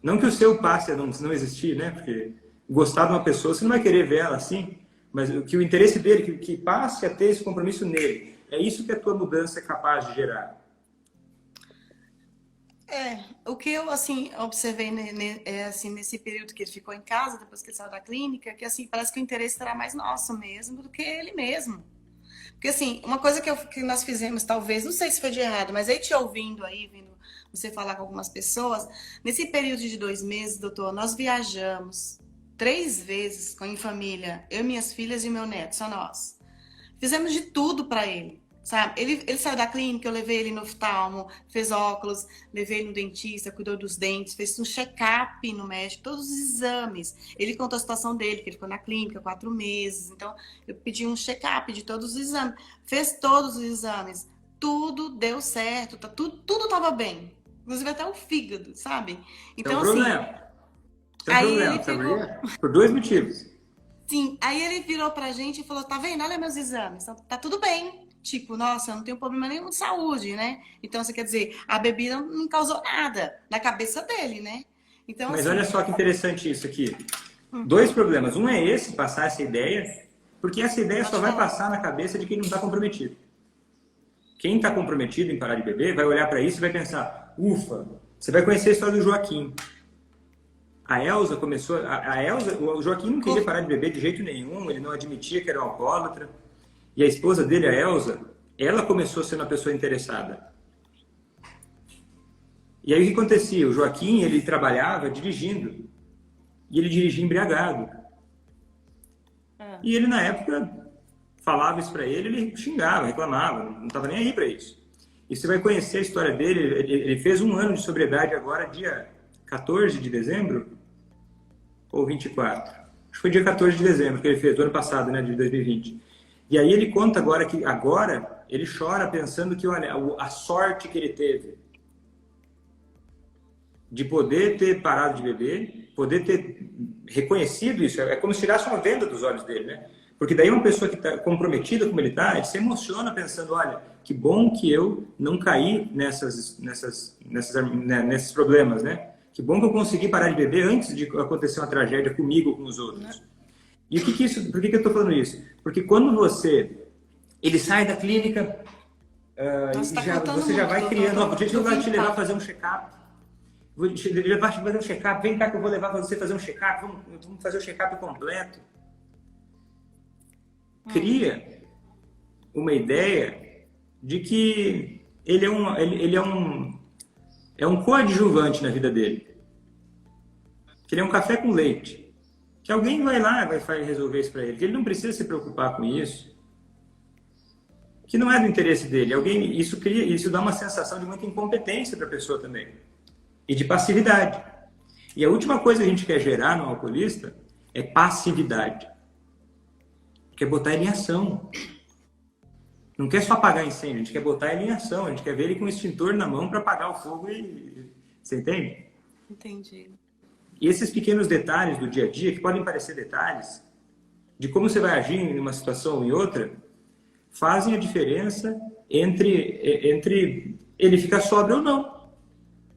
Não que o seu passe a não existir, né? Porque gostar de uma pessoa, você não vai querer ver ela assim, mas que o interesse dele, que passe a ter esse compromisso nele. É isso que a tua mudança é capaz de gerar. O que eu, assim, observei assim, nesse período que ele ficou em casa, depois que ele saiu da clínica, que, assim, parece que o interesse era mais nosso mesmo do que ele mesmo. Porque, assim, uma coisa que nós fizemos, talvez, não sei se foi de errado, mas aí te ouvindo aí, vendo você falar com algumas pessoas, nesse período de 2 meses, doutor, nós viajamos 3 vezes em família, eu, minhas filhas e meu neto, só nós. Fizemos de tudo para ele, sabe? Ele saiu da clínica, eu levei ele no oftalmo, fez óculos, levei ele no dentista, cuidou dos dentes, fez um check-up no médico, todos os exames. Ele contou a situação dele, que ele ficou na clínica 4 meses, então eu pedi um check-up de todos os exames. Fez todos os exames, tudo deu certo, tudo estava bem. Inclusive até o fígado, sabe? Então, Tem um assim, problema. Tem um aí problema, ele sabe pegou... por quê? Por 2 motivos. Sim, aí ele virou pra gente e falou, tá vendo? Olha meus exames, tá tudo bem. Tipo, nossa, eu não tenho problema nenhum de saúde, né? Então, você quer dizer, a bebida não causou nada na cabeça dele, né? Então, Mas assim... olha só que interessante isso aqui. 2 problemas. Um é esse, passar essa ideia, porque essa ideia só vai passar na cabeça de quem não está comprometido. Quem está comprometido em parar de beber vai olhar para isso e vai pensar, ufa, você vai conhecer a história do Joaquim. A Elza começou... o Joaquim não queria parar de beber de jeito nenhum, ele não admitia que era um alcoólatra. E a esposa dele, a Elza, ela começou sendo uma pessoa interessada. E aí o que acontecia? O Joaquim, ele trabalhava dirigindo. E ele dirigia embriagado. E ele, na época, falava isso pra ele, ele xingava, reclamava, não estava nem aí para isso. E você vai conhecer a história dele, ele fez 1 ano de sobriedade agora, dia 14 de dezembro, ou 24. Acho que foi dia 14 de dezembro que ele fez, do ano passado, né, de 2020. E aí ele conta agora que agora ele chora pensando que, olha, a sorte que ele teve de poder ter parado de beber, poder ter reconhecido isso, é como se tirasse uma venda dos olhos dele, né? Porque daí uma pessoa que está comprometida como ele está, ele se emociona pensando, olha, que bom que eu não caí nesses problemas, né? Que bom que eu consegui parar de beber antes de acontecer uma tragédia comigo ou com os outros. E por que eu estou falando isso? Porque quando ele sai da clínica, você já vai criando, ó, gente, eu vou te levar a fazer um check-up. Vou te levar a fazer um check-up. Vem cá que eu vou levar você fazer um check-up. Vamos fazer o check-up completo. Cria uma ideia de que ele é um coadjuvante na vida dele. Que ele é um café com leite. Que alguém vai lá e vai resolver isso para ele. Que ele não precisa se preocupar com isso. Que não é do interesse dele. Isso dá uma sensação de muita incompetência para a pessoa também. E de passividade. E a última coisa que a gente quer gerar no alcoolista é passividade. Quer botar ele em ação. Não quer só apagar incêndio, a gente quer botar ele em ação. A gente quer ver ele com o extintor na mão para apagar o fogo. Você entende? Entendi. E esses pequenos detalhes do dia a dia, que podem parecer detalhes, de como você vai agir em uma situação ou em outra, fazem a diferença entre ele ficar sóbrio ou não.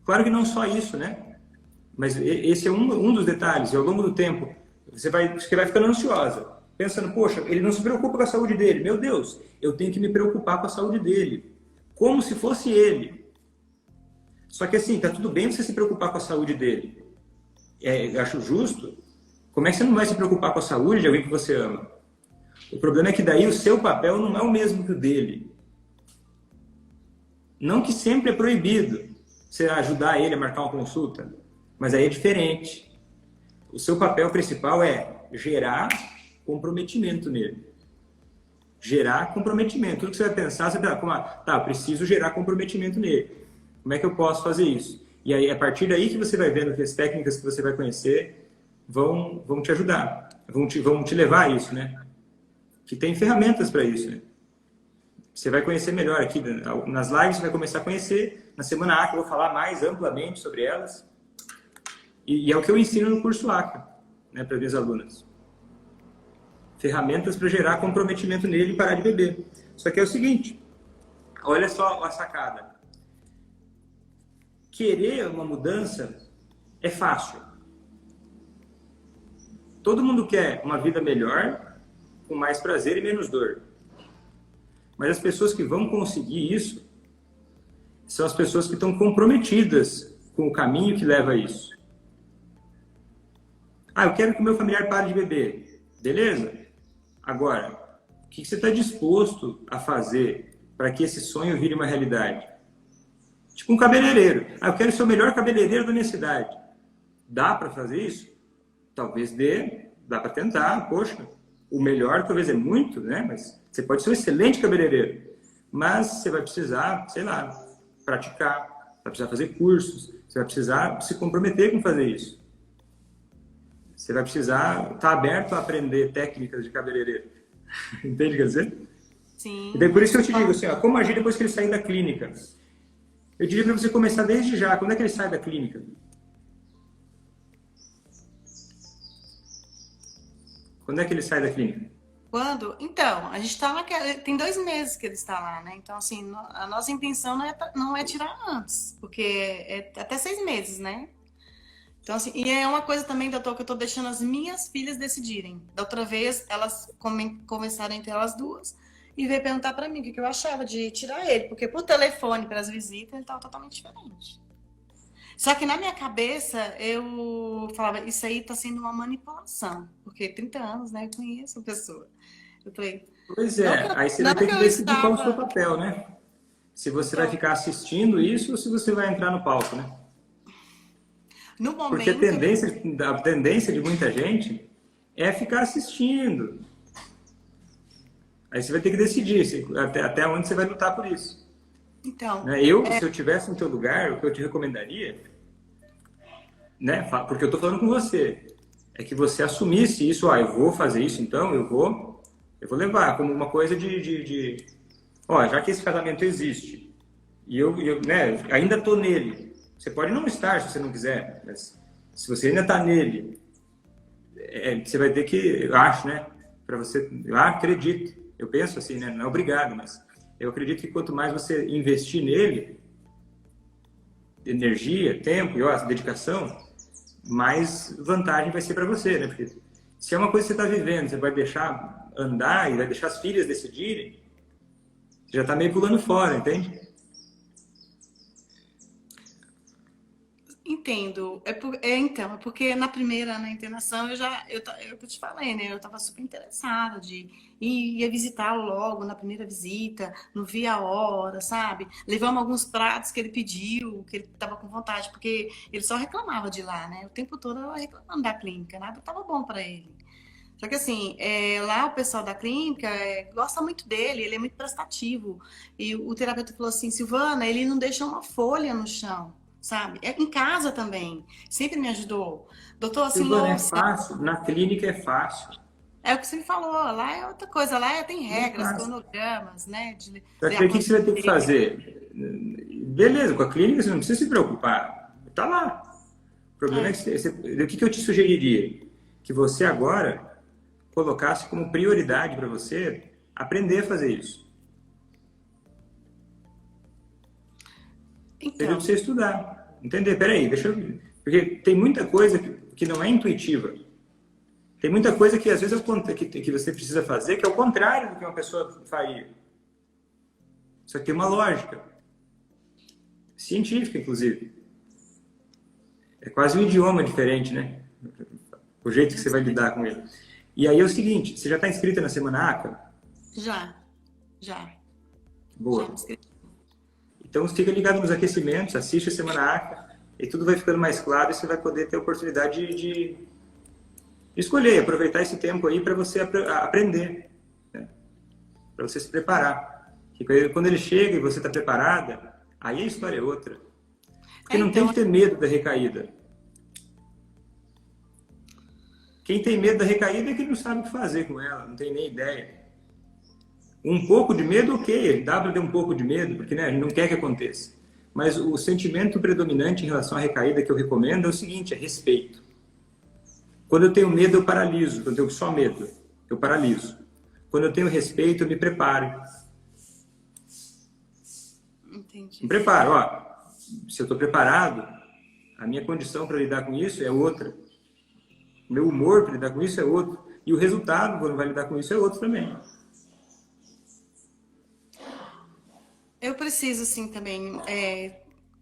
Claro que não só isso, né? Mas esse é um dos detalhes. E ao longo do tempo, você vai ficando ansiosa, pensando, poxa, ele não se preocupa com a saúde dele. Meu Deus, eu tenho que me preocupar com a saúde dele. Como se fosse ele. Só que assim, tá tudo bem você se preocupar com a saúde dele. Eu acho justo. Como é que você não vai se preocupar com a saúde de alguém que você ama? O problema é que daí o seu papel não é o mesmo que o dele. Não que sempre é proibido você ajudar ele a marcar uma consulta, mas aí é diferente. O seu papel principal é gerar comprometimento nele. Gerar comprometimento. Tudo que você vai pensar, você vai eu preciso gerar comprometimento nele. Como é que eu posso fazer isso? E aí, a partir daí que você vai vendo que as técnicas que você vai conhecer vão te ajudar, vão te levar a isso, né? Que tem ferramentas para isso, né? Você vai conhecer melhor aqui, nas lives você vai começar a conhecer, na semana ACA eu vou falar mais amplamente sobre elas, e é o que eu ensino no curso ACA, né, para as minhas alunas. Ferramentas para gerar comprometimento nele e parar de beber. Só que é o seguinte, olha só a sacada. Querer uma mudança é fácil. Todo mundo quer uma vida melhor, com mais prazer e menos dor. Mas as pessoas que vão conseguir isso são as pessoas que estão comprometidas com o caminho que leva a isso. Ah, eu quero que o meu familiar pare de beber. Beleza? Agora, o que você está disposto a fazer para que esse sonho vire uma realidade? Tipo um cabeleireiro. Ah, eu quero ser o melhor cabeleireiro da minha cidade. Dá para fazer isso? Talvez dê, dá para tentar, poxa. O melhor talvez é muito, né? Mas você pode ser um excelente cabeleireiro. Mas você vai precisar, sei lá, praticar, vai precisar fazer cursos, você vai precisar se comprometer com fazer isso. Você vai precisar estar aberto a aprender técnicas de cabeleireiro. Entende o que quer dizer? Sim. E daí, por isso que eu te digo assim, ó, como agir depois que ele sair da clínica? Eu diria para você começar desde já. Quando é que ele sai da clínica? Quando é que ele sai da clínica? Quando? Então, a gente está naquela. Tem 2 meses que ele está lá, né? Então, assim, a nossa intenção não é tirar antes, porque é até 6 meses, né? Então, assim, e é uma coisa também, doutor, que eu estou deixando as minhas filhas decidirem. Da outra vez, elas conversaram entre elas duas e veio perguntar para mim o que eu achava de tirar ele, porque por telefone, para as visitas, ele estava totalmente diferente. Só que na minha cabeça, eu falava, isso aí está sendo uma manipulação, porque 30 anos, né, eu conheço a pessoa. Eu falei, Pois é, aí você vai ter que decidir qual é o seu papel, né? Se você vai ficar assistindo isso ou se você vai entrar no palco, né? No momento, porque a tendência de muita gente é ficar assistindo. Aí você vai ter que decidir até onde você vai lutar por isso. Então, se eu tivesse no teu lugar, o que eu te recomendaria, né, porque eu estou falando com você, é que você assumisse isso, eu vou fazer isso, então eu vou levar como uma coisa já que esse casamento existe, e eu né, ainda estou nele, você pode não estar se você não quiser, mas se você ainda está nele, você vai ter que, eu acho, né, para você, eu acredito, eu penso assim, né, não é obrigado, mas eu acredito que quanto mais você investir nele, energia, tempo e dedicação, mais vantagem vai ser para você, né? Porque se é uma coisa que você está vivendo, você vai deixar andar e vai deixar as filhas decidirem, você já está meio pulando fora, entende? Entendo. Então, é porque na primeira, na internação, eu te falei, né? Eu estava super interessada de ia visitá-lo logo na primeira visita, não via a hora, sabe? Levamos alguns pratos que ele pediu, que ele estava com vontade, porque ele só reclamava de lá, né? O tempo todo eu reclamando da clínica, nada estava bom para ele. Só que assim, lá o pessoal da clínica gosta muito dele, ele é muito prestativo. E o terapeuta falou assim, Silvana, ele não deixa uma folha no chão. Sabe? Em casa também. Sempre me ajudou. Doutor, assim, Silvana, é fácil. Na clínica é fácil. É o que você me falou. Lá é outra coisa. Lá tem regras, cronogramas, né? Só que o que você vai ter que fazer? Beleza, com a clínica você não precisa se preocupar. Tá lá. O problema é que o que eu te sugeriria? Que você agora colocasse como prioridade para você aprender a fazer isso. Então. Seria para você estudar. Entender? Peraí, deixa eu... Porque tem muita coisa que não é intuitiva. Tem muita coisa que às vezes que você precisa fazer que é o contrário do que uma pessoa faria. Isso aqui tem uma lógica. Científica, inclusive. É quase um idioma diferente, né? O jeito que você vai lidar com ele. E aí é o seguinte, você já está inscrita na Semana ACA? Já. Boa. Então fica ligado nos aquecimentos, assiste a Semana ACA e tudo vai ficando mais claro e você vai poder ter a oportunidade de escolher, aproveitar esse tempo aí para você aprender, né? Para você se preparar. Porque quando ele chega e você está preparada, aí a história é outra. Porque não tem que ter medo da recaída. Quem tem medo da recaída é que não sabe o que fazer com ela, não tem nem ideia. Um pouco de medo, ok, dá para ter um pouco de medo, porque né, a gente não quer que aconteça. Mas o sentimento predominante em relação à recaída que eu recomendo é o seguinte, é respeito. Quando eu tenho medo, eu paraliso. Quando eu tenho só medo, eu paraliso. Quando eu tenho respeito, eu me preparo. Entendi. Me preparo, se eu estou preparado, a minha condição para lidar com isso é outra. O meu humor para lidar com isso é outro. E o resultado, quando vai lidar com isso, é outro também. Eu preciso, assim, também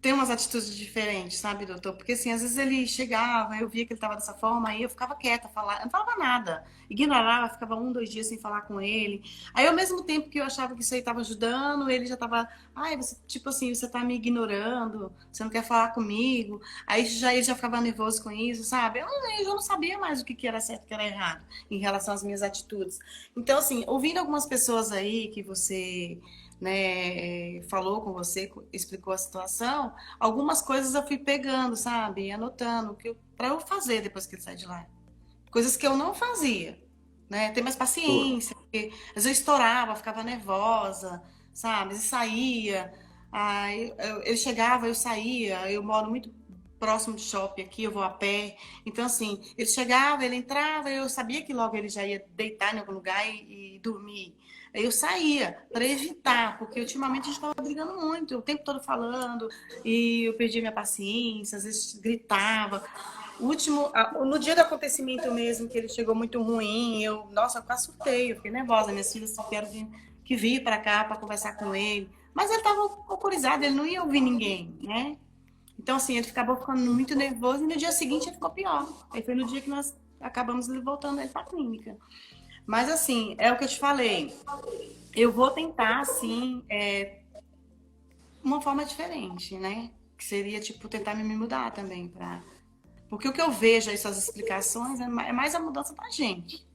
ter umas atitudes diferentes, sabe, doutor? Porque, assim, às vezes ele chegava, eu via que ele estava dessa forma, aí eu ficava quieta, eu não falava nada. Ignorava, ficava 1, 2 dias sem falar com ele. Aí, ao mesmo tempo que eu achava que isso aí estava ajudando, ele já estava, ai, você, tipo assim, você tá me ignorando, você não quer falar comigo. Aí ele já ficava nervoso com isso, sabe? Eu já não sabia mais o que era certo e o que era errado em relação às minhas atitudes. Então, assim, ouvindo algumas pessoas aí que você, né, falou com você, explicou a situação, algumas coisas eu fui pegando, sabe, anotando para eu fazer depois que ele sai de lá. Coisas que eu não fazia, né? Ter mais Pô, paciência, porque às vezes eu estourava, ficava nervosa, sabe? E saía, aí ele chegava, eu saía, eu moro muito próximo de shopping aqui, eu vou a pé. Então, assim, ele chegava, ele entrava, eu sabia que logo ele já ia deitar em algum lugar e dormir. Aí eu saía para evitar, porque ultimamente a gente estava brigando muito, o tempo todo falando, e eu perdi minha paciência, às vezes gritava. No dia do acontecimento mesmo, que ele chegou muito ruim, nossa, eu quase surtei, eu fiquei nervosa. Minhas filhas só quero que vir para cá para conversar com ele. Mas ele estava alcoolizado, ele não ia ouvir ninguém, né? Então, assim, ele acabou ficando muito nervoso e no dia seguinte ele ficou pior. Aí foi no dia que nós acabamos voltando ele para a clínica. Mas, assim, é o que eu te falei. Eu vou tentar, assim, uma forma diferente, né? Que seria, tipo, tentar me mudar também para... Porque o que eu vejo aí, suas explicações, é mais a mudança da gente,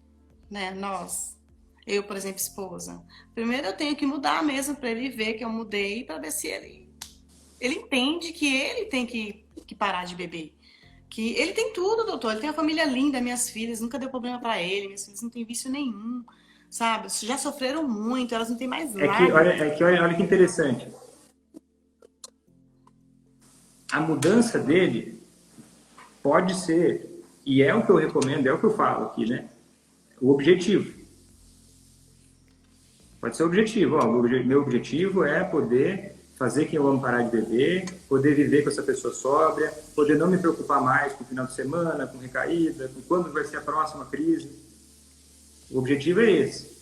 né? Nós. Eu, por exemplo, esposa. Primeiro eu tenho que mudar mesmo para ele ver que eu mudei, para ver se ele entende que ele tem que parar de beber. Que ele tem tudo, doutor. Ele tem uma família linda, minhas filhas, nunca deu problema para ele, minhas filhas não têm vício nenhum, sabe? Já sofreram muito, elas não têm mais lágrimas. Olha que interessante. A mudança dele pode ser, e é o que eu recomendo, é o que eu falo aqui, né? O objetivo. Pode ser o objetivo. Ó, meu objetivo é poder fazer quem eu amo parar de beber, poder viver com essa pessoa sóbria, poder não me preocupar mais com o final de semana, com recaída, com quando vai ser a próxima crise. O objetivo é esse.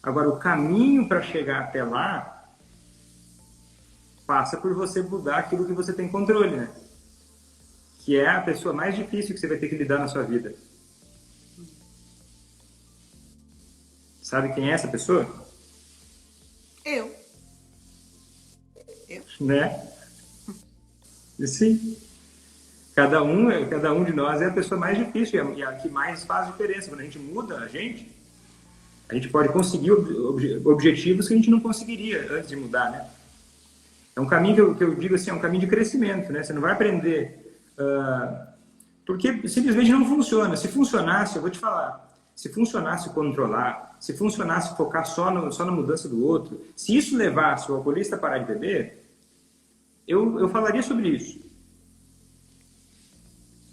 Agora, o caminho para chegar até lá passa por você mudar aquilo que você tem controle, né? Que é a pessoa mais difícil que você vai ter que lidar na sua vida. Sabe quem é essa pessoa? Eu. Né? E sim. Cada um de nós é a pessoa mais difícil e a que mais faz diferença. Quando a gente muda a gente pode conseguir objetivos que a gente não conseguiria antes de mudar, né? É um caminho que eu digo assim, é um caminho de crescimento, né? Você não vai aprender porque simplesmente não funciona. Se funcionasse, eu vou te falar, se funcionasse controlar, se funcionasse focar só na mudança do outro, se isso levasse o alcoolista a parar de beber, eu falaria sobre isso.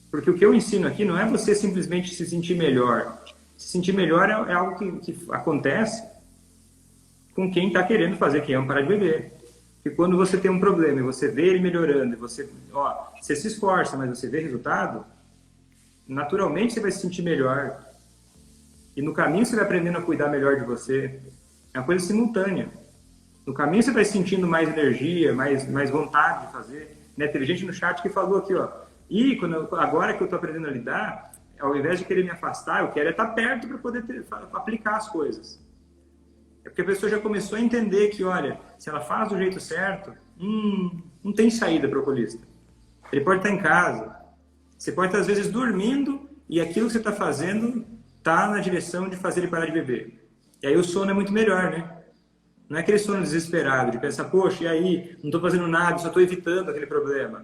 Porque o que eu ensino aqui não é você simplesmente se sentir melhor. Se sentir melhor é algo que acontece com quem está querendo fazer, quem ama parar de beber. Porque quando você tem um problema e você vê ele melhorando, você se esforça, mas você vê resultado, naturalmente você vai se sentir melhor. E no caminho você vai aprendendo a cuidar melhor de você. É uma coisa simultânea. No caminho você vai sentindo mais energia, mais vontade de fazer. Né? Teve gente no chat que falou aqui, e agora que eu estou aprendendo a lidar, ao invés de querer me afastar, eu quero estar perto para poder aplicar as coisas. É porque a pessoa já começou a entender que, olha, se ela faz do jeito certo, não tem saída para o alcoolista. Ele pode estar em casa. Você pode estar, às vezes, dormindo e aquilo que você está fazendo está na direção de fazer ele parar de beber. E aí o sono é muito melhor, né? Não é aquele sono desesperado de pensar, poxa, e aí? Não estou fazendo nada, só estou evitando aquele problema.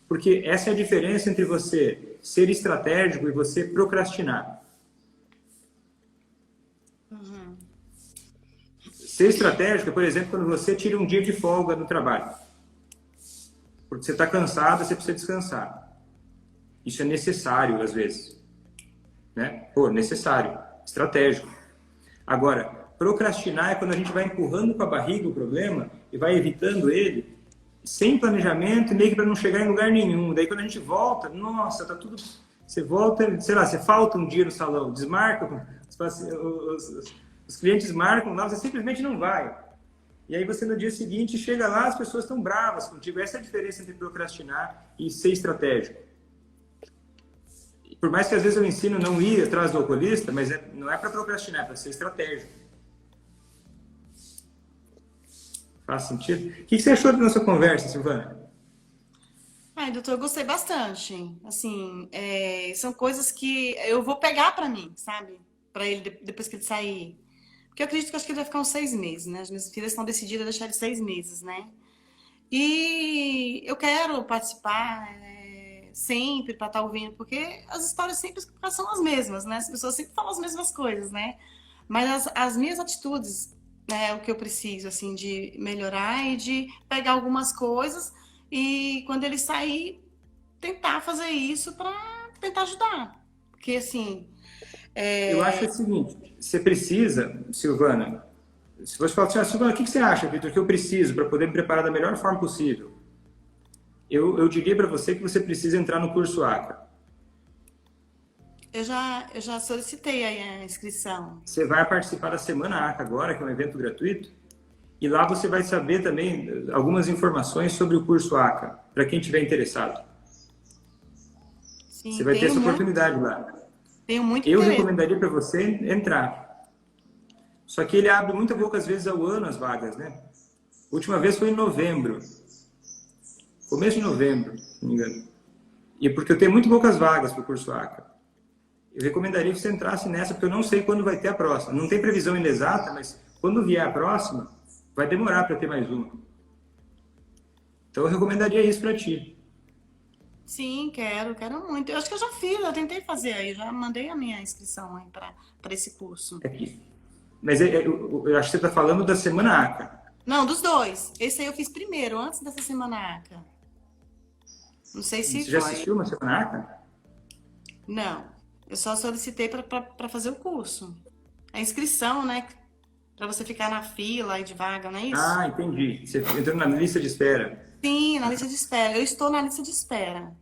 Porque essa é a diferença entre você ser estratégico e você procrastinar. Uhum. Ser estratégico é, por exemplo, quando você tira um dia de folga no trabalho. Porque você está cansado, você precisa descansar. Isso é necessário, às vezes. Né? Necessário. Estratégico. Agora, procrastinar é quando a gente vai empurrando com a barriga o problema e vai evitando ele sem planejamento e meio que para não chegar em lugar nenhum. Daí quando a gente volta, nossa, tá tudo Você volta, sei lá, você falta um dia no salão, desmarca, você fala assim, os clientes marcam lá, você simplesmente não vai. E aí você no dia seguinte chega lá, as pessoas estão bravas contigo. Essa é a diferença entre procrastinar e ser estratégico. Por mais que às vezes eu ensino não ir atrás do oculista, mas não é para procrastinar, é para ser estratégico. Faz sentido? O que você achou da nossa conversa, Silvana? Ai, doutor, eu gostei bastante. Assim, são coisas que eu vou pegar pra mim, sabe? Pra ele, depois que ele sair. Porque eu acredito que acho que ele vai ficar uns 6 meses, né? As minhas filhas estão decididas a deixar ele 6 meses, né? E eu quero participar sempre para estar ouvindo, porque as histórias sempre são as mesmas, né? As pessoas sempre falam as mesmas coisas, né? Mas as minhas atitudes, né, é o que eu preciso, assim, de melhorar e de pegar algumas coisas e quando ele sair, tentar fazer isso para tentar ajudar. Porque, assim, Eu acho o seguinte, você precisa, Silvana, se você falar assim, Silvana, o que você acha, Vitor, que eu preciso para poder me preparar da melhor forma possível? Eu diria para você que você precisa entrar no curso ACA. eu já solicitei aí a inscrição. Você vai participar da Semana ACA agora, que é um evento gratuito, e lá você vai saber também algumas informações sobre o curso ACA, para quem tiver interessado. Sim, Você vai ter essa oportunidade lá. Tenho muito Eu interesse. recomendaria para você entrar. Só que ele abre muito poucas vezes ao ano as vagas, né? A última vez foi em novembro. Começo de novembro, se não me engano. E porque eu tenho muito poucas vagas para o curso ACA. Eu recomendaria que você entrasse nessa, porque eu não sei quando vai ter a próxima. Não tem previsão ainda exata, mas quando vier a próxima, vai demorar para ter mais uma. Então eu recomendaria isso para ti. Sim, quero muito. Eu acho que eu já fiz, eu tentei fazer aí, já mandei a minha inscrição aí para esse curso. Mas eu acho que você está falando da Semana ACA. Não, dos dois. Esse aí eu fiz primeiro, antes dessa semana ACA. Não sei se Você já foi. assistiu uma Semana ACA? Não, eu só solicitei para fazer o curso. A inscrição, né? Para você ficar na fila aí de vaga, não é isso? Ah, entendi. Você entrou na lista de espera. Sim, na lista de espera. Eu estou na lista de espera.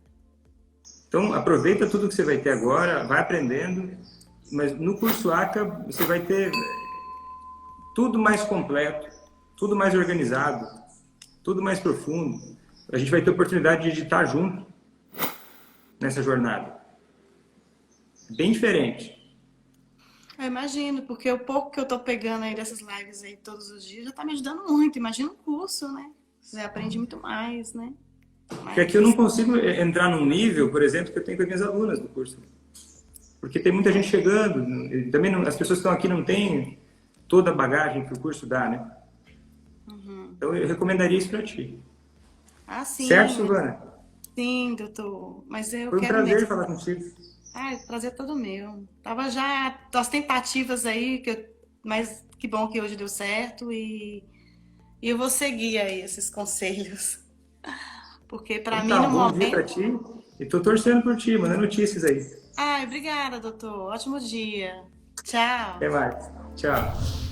Então, aproveita tudo que você vai ter agora, vai aprendendo, mas no curso ACA você vai ter tudo mais completo, tudo mais organizado, tudo mais profundo. A gente vai ter oportunidade de estar junto nessa jornada. Bem diferente. Eu imagino, porque o pouco que eu tô pegando aí dessas lives aí todos os dias já tá me ajudando muito. Imagina um curso, né? Você aprende muito mais, né? Porque aqui eu não consigo entrar num nível, por exemplo, que eu tenho com as minhas alunas do curso. Porque tem muita gente chegando, e também as pessoas que estão aqui não têm toda a bagagem que o curso dá, né? Então eu recomendaria isso para ti. Ah, sim. Certo, Silvana? Sim, doutor. Mas eu Foi um quero prazer mesmo. falar contigo. Ai, o prazer é todo meu. Tava já as tentativas aí, mas que bom que hoje deu certo e eu vou seguir aí esses conselhos. Porque para mim Então, no bom dia para momento. ti. E tô torcendo por ti, mandando notícias aí. Ai, obrigada, doutor. Ótimo dia. Tchau. Até mais. Tchau.